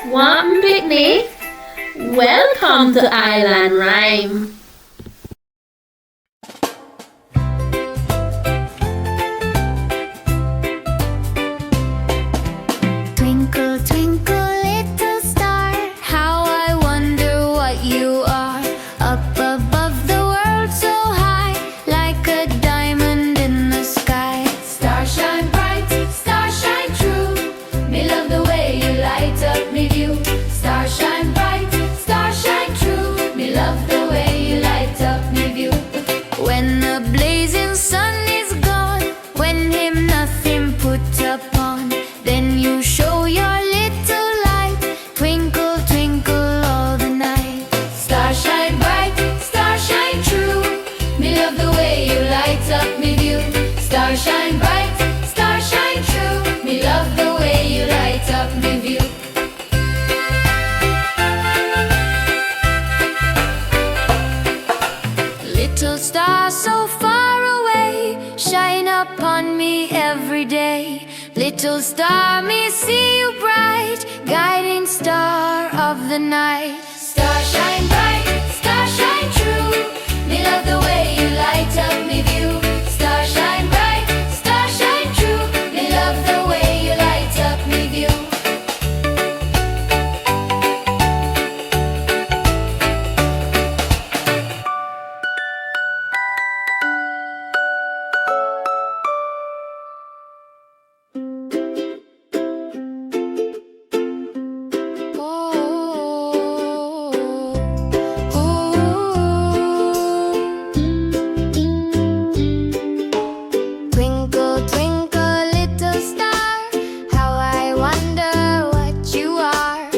Want picnic? Welcome to Island Rhyme. Twinkle, twinkle, little star, how I wonder what you are. Up above the world so high, like a diamond in the sky. Star shine bright, star shine true. Me love the way you light up me view. Star shine bright, star shine true. Me love the way you light up me view. When the blazing sun is gone, when him nothing put upon, then you show your little light. Twinkle, twinkle all the night. Star shine bright, star shine true. Me love the way you light up me view. Star shine bright, star shine true. Me love the way you light up me view. Little star so far away, shine upon me every day. Little star, me see you bright, guiding star of the night. Star shine bright, star shine true. Me love the way you light up me view. Star shine bright, star shine true. Me love the way you light up me view. Twinkle, twinkle, little star, how I wonder what you are.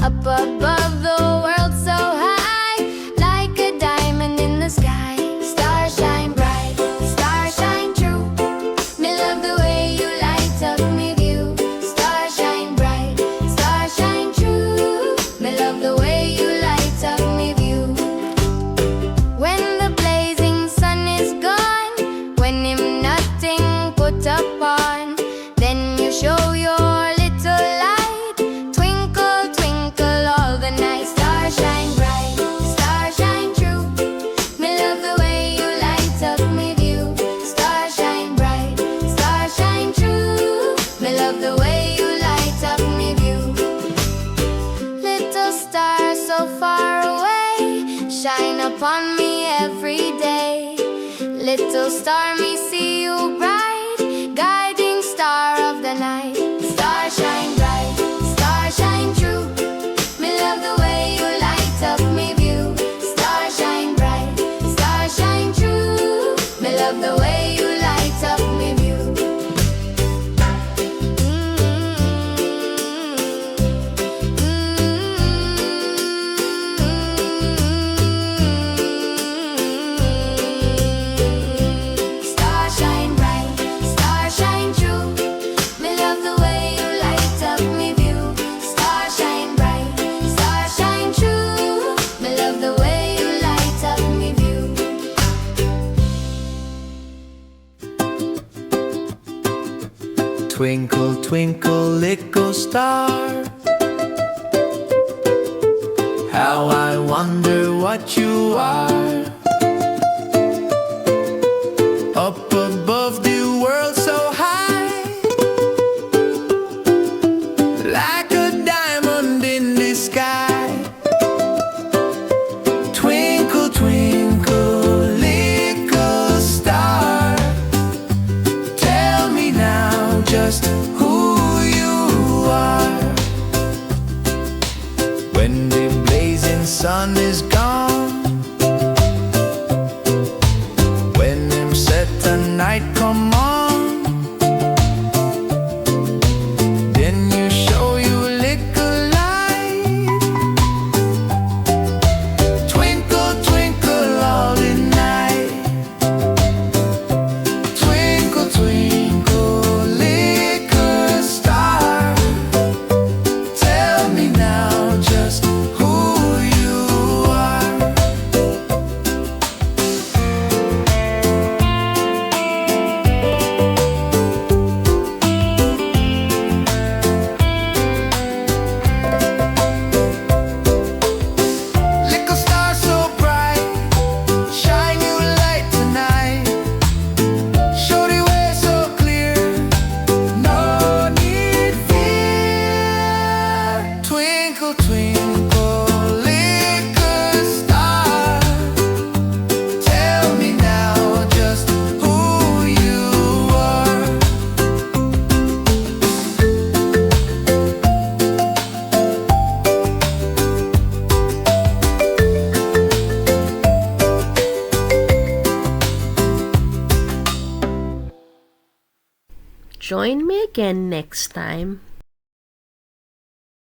Up above the world so high, like a diamond in the sky. Star shine bright, star shine true. Me love the way you light up me view. Star shine bright, star shine true. Me love the way you light up me view. When the blazing sun is gone, when him nothing put upon, then you show your little light. Twinkle, twinkle all the night. Star shine bright, star shine true. Me love the way you light up me view. Star shine bright, star shine true. Me love the way you light up me view. Little star so far away, shine upon me every day. Little star, me see you bright, guiding star of the night. Star shine bright, star shine true. Me love the way you light up me view. Star shine bright, star shine true. Me love the way you light up me view. Star shine bright, star shine true. Me love the way you light up me view. Star shine bright, star shine true. Me love the way you light up me view. Twinkle, twinkle, little star, how I wonder what you are. Up above the world so high, like a diamond in the sky. Twinkle, twinkle, little star, tell me now just who you are. When the blazing sun is gone, when him set the night come on, then you show you a little light. Twinkle, twinkle all the night. Twinkle, twinkle, little star, tell me now just who you are. Join me again next time.